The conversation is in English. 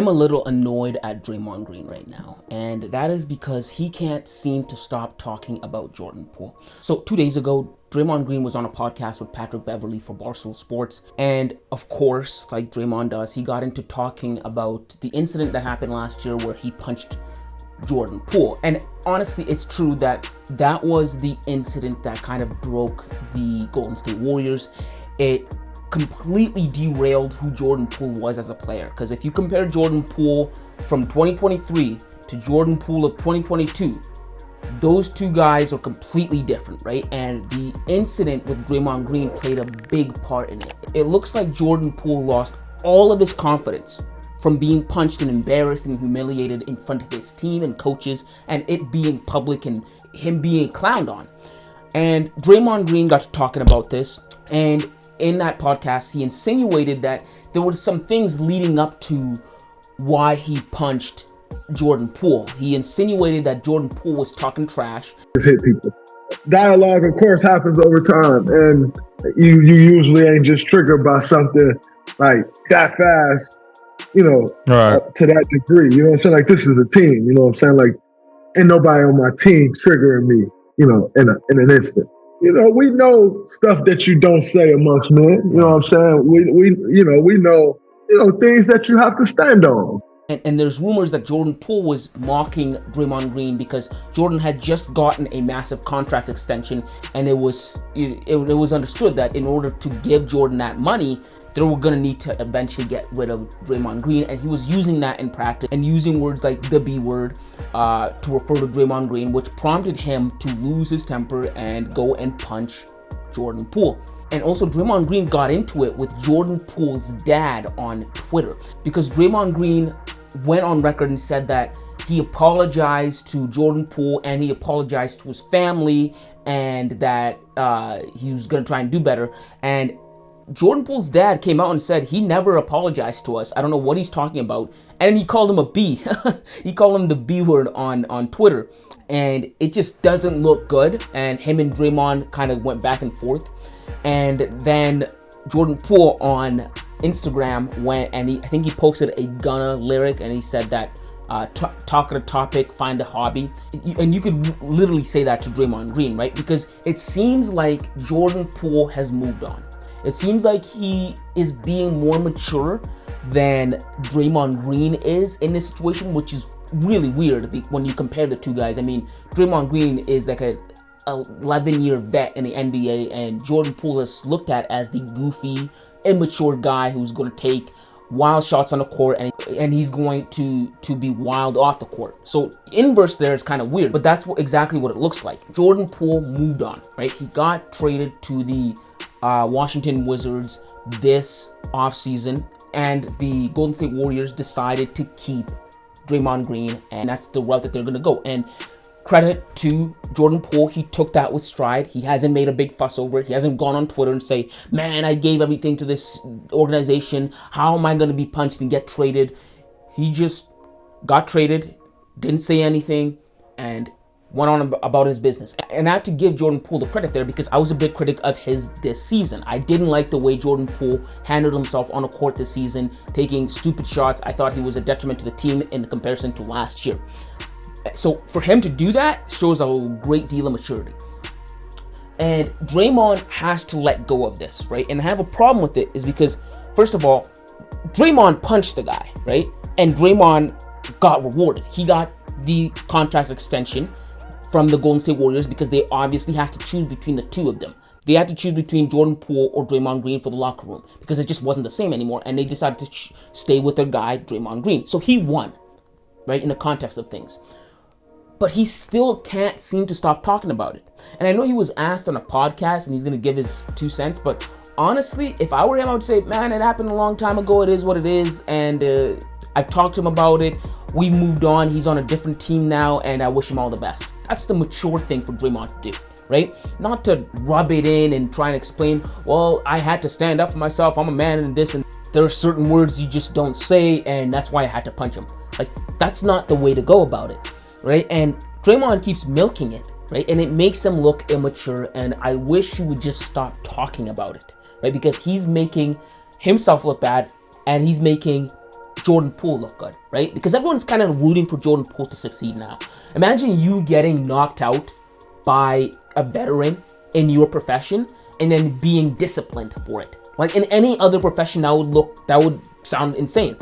I'm a little annoyed at Draymond Green right now, and that is because he can't seem to stop talking about Jordan Poole. So 2 days ago, Draymond Green was on a podcast with Patrick Beverley for Barstool Sports, and of course, like Draymond does, he got into talking about the incident that happened last year where he punched Jordan Poole. And honestly, it's true that that was the incident that kind of broke the Golden State Warriors. It completely derailed who Jordan Poole was as a player. Because if you compare Jordan Poole from 2023 to Jordan Poole of 2022, those two guys are completely different, right? And the incident with Draymond Green played a big part in it. It looks like Jordan Poole lost all of his confidence from being punched and embarrassed and humiliated in front of his team and coaches, and it being public and him being clowned on. And Draymond Green got to talking about this, and in that podcast, he insinuated that there were some things leading up to why he punched Jordan Poole. He insinuated that Jordan Poole was talking trash. Hit people. Dialogue, of course, happens over time, and you usually ain't just triggered by something like that fast, right. To that degree. You know what I'm saying? Like, this is a team. You know what I'm saying? Like, ain't nobody on my team triggering me, in an instant. We know stuff that you don't say amongst men. You know what I'm saying? We know things that you have to stand on. And there's rumors that Jordan Poole was mocking Draymond Green because Jordan had just gotten a massive contract extension, and it was understood that in order to give Jordan that money, they were going to need to eventually get rid of Draymond Green, and he was using that in practice and using words like the B word to refer to Draymond Green, which prompted him to lose his temper and go and punch Jordan Poole. And also, Draymond Green got into it with Jordan Poole's dad on Twitter because Draymond Green went on record and said that he apologized to Jordan Poole and he apologized to his family and that he was going to try and do better. And Jordan Poole's dad came out and said he never apologized to us. I don't know what he's talking about. And he called him a B. He called him the B word on Twitter. And it just doesn't look good. And him and Draymond kind of went back and forth. And then Jordan Poole on Instagram went and I think he posted a Gunna lyric and he said that talk at a topic, find a hobby. And you could literally say that to Draymond Green, right? Because it seems like Jordan Poole has moved on. It seems like he is being more mature than Draymond Green is in this situation, which is really weird when you compare the two guys. I mean, Draymond Green is like a 11-year vet in the NBA, and Jordan Poole is looked at as the goofy, immature guy who's going to take wild shots on the court and he's going to be wild off the court. So inverse there is kind of weird, but that's exactly what it looks like. Jordan Poole moved on, right? He got traded to the Washington Wizards this offseason, and the Golden State Warriors decided to keep Draymond Green, and that's the route that they're going to go. And credit to Jordan Poole, he took that with stride. He hasn't made a big fuss over it. He hasn't gone on Twitter and say, man, I gave everything to this organization. How am I going to be punched and get traded? He just got traded, didn't say anything, and went on about his business. And I have to give Jordan Poole the credit there because I was a big critic of his this season. I didn't like the way Jordan Poole handled himself on the court this season, taking stupid shots. I thought he was a detriment to the team in comparison to last year. So for him to do that shows a great deal of maturity. And Draymond has to let go of this, right? And I have a problem with it is because, first of all, Draymond punched the guy, right? And Draymond got rewarded. He got the contract extension from the Golden State Warriors because they obviously had to choose between the two of them. They had to choose between Jordan Poole or Draymond Green for the locker room because it just wasn't the same anymore. And they decided to stay with their guy, Draymond Green. So he won, right, in the context of things. But he still can't seem to stop talking about it. And I know he was asked on a podcast and he's going to give his 2 cents, but honestly, if I were him, I would say, man, it happened a long time ago. It is what it is. And I've talked to him about it. We've moved on. He's on a different team now, and I wish him all the best. That's the mature thing for Draymond to do, right? Not to rub it in and try and explain, well, I had to stand up for myself. I'm a man and this, and there are certain words you just don't say, and that's why I had to punch him. Like, that's not the way to go about it. Right? And Draymond keeps milking it, right? And it makes him look immature, and I wish he would just stop talking about it, right? Because he's making himself look bad, and he's making Jordan Poole look good, right? Because everyone's kind of rooting for Jordan Poole to succeed now. Imagine you getting knocked out by a veteran in your profession and then being disciplined for it. Like in any other profession, that would sound insane.